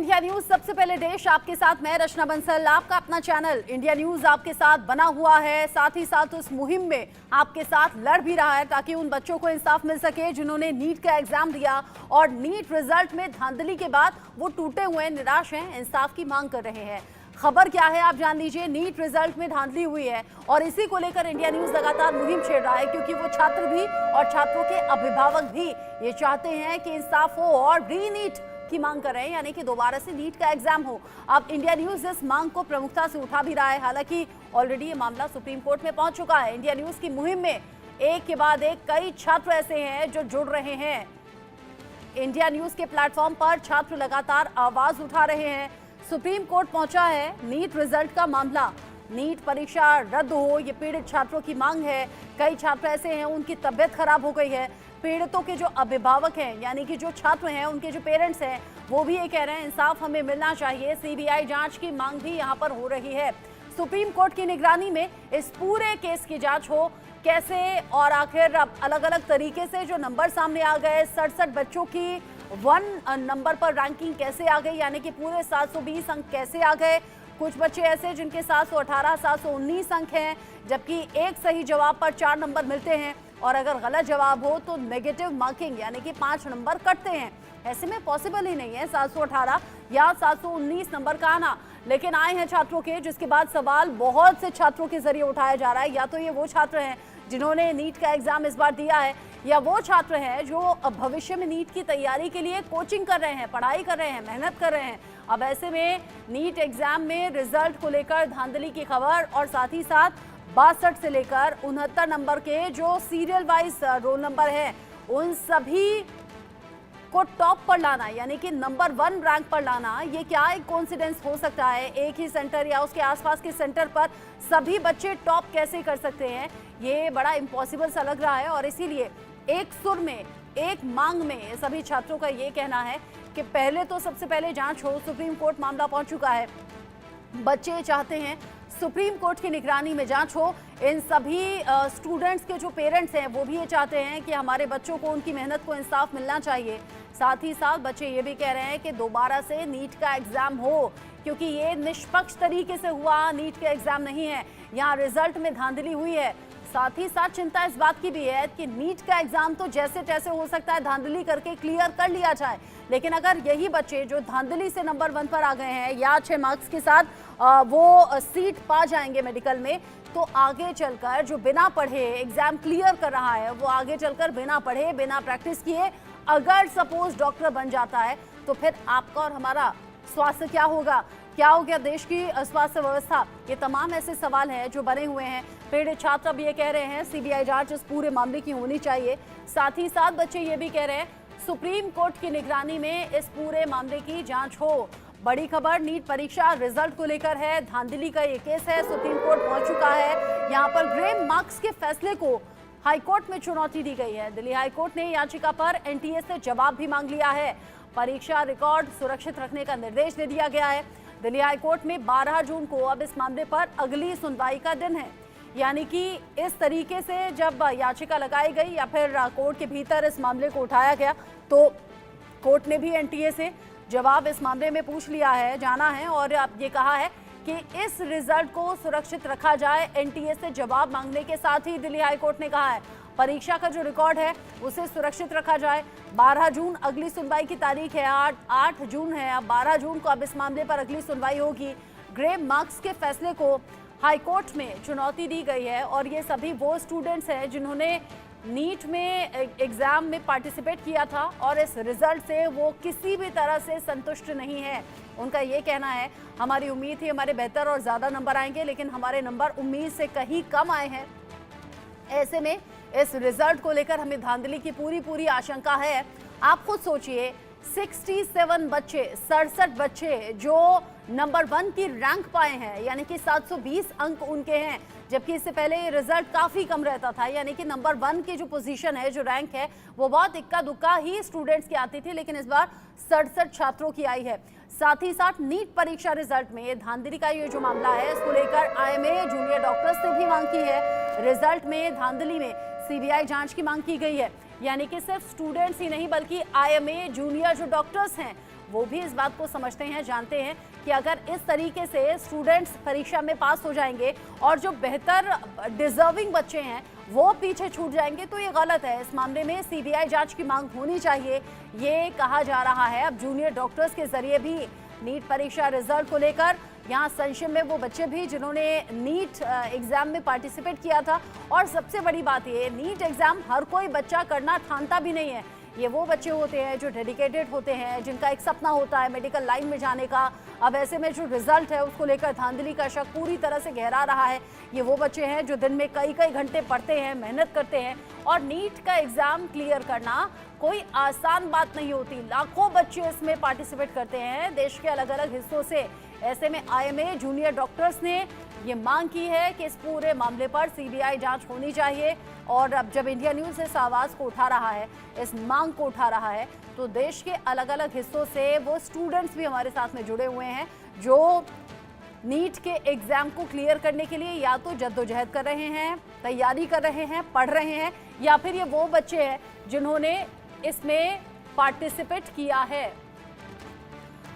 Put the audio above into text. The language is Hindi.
इंडिया न्यूज सबसे पहले देश आपके साथ मैं रचना बंसल। आपका अपना चैनल इंडिया न्यूज आपके साथ बना हुआ है, साथ ही साथ उस मुहिम में आपके साथ लड़ भी रहा है ताकि उन बच्चों को इंसाफ मिल सके जिन्होंने नीट का एग्जाम दिया और नीट रिजल्ट में धांधली के बाद वो टूटे हुए निराश हैं, इंसाफ की मांग कर रहे हैं। खबर क्या है आप जान लीजिए। नीट रिजल्ट में धांधली हुई है और इसी को लेकर इंडिया न्यूज लगातार मुहिम छेड़ रहा है क्योंकि वो छात्र भी और छात्रों के अभिभावक भी ये चाहते हैं कि इंसाफ हो और री नीट की मांग कर रहे हैं, यानी कि दोबारा से नीट का एग्जाम हो। अब इंडिया न्यूज इस मांग को प्रमुखता से उठा भी रहा है, हालांकि ऑलरेडी ये मामला सुप्रीम कोर्ट में पहुंच चुका है। इंडिया न्यूज की मुहिम में एक के बाद एक कई छात्र ऐसे हैं जो जुड़ रहे हैं। इंडिया न्यूज के प्लेटफॉर्म पर छात्र लगातार आवाज उठा रहे हैं। सुप्रीम कोर्ट पहुंचा है नीट रिजल्ट का मामला, नीट परीक्षा रद्द हो, ये पीड़ित छात्रों की मांग है। कई छात्र ऐसे हैं उनकी तबीयत खराब हो गई है। पीड़ितों के जो अभिभावक हैं यानी कि जो छात्र हैं उनके जो पेरेंट्स हैं वो भी ये कह रहे हैं इंसाफ हमें मिलना चाहिए। सीबीआई जांच की मांग भी यहाँ पर हो रही है। सुप्रीम कोर्ट की निगरानी में इस पूरे केस की जांच हो कैसे और आखिर अलग अलग तरीके से जो नंबर सामने आ गए, 67 बच्चों की 1 नंबर पर रैंकिंग कैसे आ गई, यानी कि पूरे 720 अंक कैसे आ गए। कुछ बच्चे ऐसे जिनके 718, 719 अंक हैं, जबकि एक सही जवाब पर 4 नंबर मिलते हैं और अगर गलत जवाब हो तो नेगेटिव मार्किंग यानी कि 5 नंबर कटते हैं। ऐसे में पॉसिबल ही नहीं है 718 या 719 नंबर का आना। लेकिन आए हैं छात्रों के, जिसके बाद सवाल बहुत से छात्रों के जरिए उठाया जा रहा है। या तो ये वो छात्र हैं जिन्होंने नीट का एग्जाम इस बार दिया है, या वो छात्र हैं जो भविष्य में नीट की तैयारी के लिए कोचिंग कर रहे हैं, पढ़ाई कर रहे हैं, मेहनत कर रहे हैं। अब ऐसे में नीट एग्जाम में रिजल्ट को लेकर धांधली की खबर और साथ ही साथ 62 से लेकर 69 नंबर के जो सीरियल वाइज रोल नंबर है उन सभी को टॉप पर लाना यानी कि नंबर 1 रैंक पर लाना, ये क्या एक कोइंसिडेंस हो सकता है? एक ही सेंटर या उसके आसपास के सेंटर पर सभी बच्चे टॉप कैसे कर सकते हैं? ये बड़ा इम्पॉसिबल सा लग रहा है और इसीलिए एक सुर में, एक मांग में सभी छात्रों का ये कहना है कि पहले तो सबसे पहले जांच हो। सुप्रीम कोर्ट मामला पहुंच चुका है, बच्चे चाहते हैं सुप्रीम कोर्ट की निगरानी में जांच हो। इन सभी स्टूडेंट्स के जो पेरेंट्स हैं वो भी ये चाहते हैं कि हमारे बच्चों को उनकी मेहनत को इंसाफ मिलना चाहिए। साथ ही साथ बच्चे ये भी कह रहे हैं कि दोबारा से नीट का एग्जाम हो क्योंकि ये निष्पक्ष तरीके से हुआ नीट का एग्जाम नहीं है, यहाँ रिजल्ट में धांधली हुई है। साथ ही साथ चिंता इस बात की भी है कि नीट का एग्जाम तो जैसे तैसे हो सकता है धांधली करके क्लियर कर लिया जाए, लेकिन अगर यही बच्चे जो धांधली से नंबर 1 पर आ गए हैं या अच्छे मार्क्स के साथ वो सीट पा जाएंगे मेडिकल में, तो आगे चलकर जो बिना पढ़े एग्जाम क्लियर कर रहा है वो आगे चलकर बिना पढ़े, बिना प्रैक्टिस किए अगर सपोज डॉक्टर बन जाता है तो फिर आपका और हमारा स्वास्थ्य क्या होगा? क्या हो गया देश की स्वास्थ्य व्यवस्था? ये तमाम ऐसे सवाल हैं जो बने हुए हैं। पीड़ित छात्र भी ये कह रहे हैं सीबीआई जांच इस पूरे मामले की होनी चाहिए। साथ ही साथ बच्चे ये भी कह रहे हैं सुप्रीम कोर्ट की निगरानी में इस पूरे मामले की जांच हो। बड़ी खबर नीट परीक्षा रिजल्ट को लेकर है, धांधली का ये केस है, सुप्रीम कोर्ट पहुंच चुका है। यहाँ पर ग्रे मार्क्स के फैसले को हाईकोर्ट में चुनौती दी गई है। दिल्ली हाईकोर्ट ने याचिका पर एनटीए से जवाब भी मांग लिया है। परीक्षा रिकॉर्ड सुरक्षित रखने का निर्देश दे दिया गया है। दिल्ली हाईकोर्ट में 12 जून को अब इस मामले पर अगली सुनवाई का दिन है, यानी कि इस तरीके से जब याचिका लगाई गई या फिर कोर्ट के भीतर इस मामले को उठाया गया तो कोर्ट ने भी एनटीए से जवाब इस मामले में पूछ लिया है, जाना है और अब ये कहा है कि इस रिजल्ट को सुरक्षित रखा जाए। एनटीए से जवाब मांगने के साथ ही दिल्ली हाईकोर्ट ने कहा है परीक्षा का जो रिकॉर्ड है उसे सुरक्षित रखा जाए। 12 जून अगली सुनवाई की तारीख है, 8 जून है, अब 12 जून को अब इस मामले पर अगली सुनवाई होगी। ग्रे मार्क्स के फैसले को हाईकोर्ट में चुनौती दी गई है और ये सभी वो स्टूडेंट्स हैं जिन्होंने नीट में एग्जाम में पार्टिसिपेट किया था और इस रिजल्ट से वो किसी भी तरह से संतुष्ट नहीं है। उनका ये कहना है हमारी उम्मीद थी हमारे बेहतर और ज़्यादा नंबर आएंगे, लेकिन हमारे नंबर उम्मीद से कहीं कम आए हैं। ऐसे में इस रिजल्ट को लेकर हमें धांधली की पूरी आशंका है। आप खुद सोचिए 67 बच्चे, 67 बच्चे जो नंबर 1 की रैंक पाए हैं, यानी कि 720 अंक उनके हैं, जबकि इससे पहले ये रिजल्ट काफ़ी कम रहता था, यानी कि नंबर 1 की जो पोजीशन है, जो रैंक है, वो बहुत इक्का दुक्का ही स्टूडेंट्स की आती थी, लेकिन इस बार 67 छात्रों की आई है। साथ ही साथ नीट परीक्षा रिजल्ट में धांधली का ये जो मामला है, इसको लेकर आईएमए जूनियर डॉक्टर्स ने भी मांग की है। रिजल्ट में धांधली में सीबीआई जांच की मांग की गई है, यानी कि सिर्फ स्टूडेंट्स ही नहीं बल्कि आईएमए जूनियर जो डॉक्टर्स हैं वो भी इस बात को समझते हैं, जानते हैं कि अगर इस तरीके से स्टूडेंट्स परीक्षा में पास हो जाएंगे और जो बेहतर डिजर्विंग बच्चे हैं वो पीछे छूट जाएंगे तो ये गलत है। इस मामले में सीबीआई जांच की मांग होनी चाहिए, ये कहा जा रहा है। अब जूनियर डॉक्टर्स के जरिए भी नीट परीक्षा रिजल्ट को लेकर यहाँ संशय में वो बच्चे भी जिन्होंने नीट एग्जाम में पार्टिसिपेट किया था। और सबसे बड़ी बात ये, नीट एग्जाम हर कोई बच्चा करना ठानता भी नहीं है। ये वो बच्चे होते हैं जो डेडिकेटेड होते हैं, जिनका एक सपना होता है मेडिकल लाइन में जाने का। अब ऐसे में जो रिजल्ट है उसको लेकर धांधली का शक पूरी तरह से गहरा रहा है। ये वो बच्चे हैं जो दिन में कई कई घंटे पढ़ते हैं, मेहनत करते हैं। और नीट का एग्जाम क्लियर करना कोई आसान बात नहीं होती। लाखों बच्चे इसमें पार्टिसिपेट करते हैं देश के अलग अलग हिस्सों से। ऐसे में आईएमए जूनियर डॉक्टर्स ने ये मांग की है कि इस पूरे मामले पर सीबीआई जांच होनी चाहिए। और अब जब इंडिया न्यूज़ इस आवाज़ को उठा रहा है, इस मांग को उठा रहा है, तो देश के अलग अलग हिस्सों से वो स्टूडेंट्स भी हमारे साथ में जुड़े हुए हैं जो नीट के एग्जाम को क्लियर करने के लिए या तो जद्दोजहद कर रहे हैं, तैयारी कर रहे हैं, पढ़ रहे हैं, या फिर ये वो बच्चे हैं जिन्होंने इसमें पार्टिसिपेट किया है।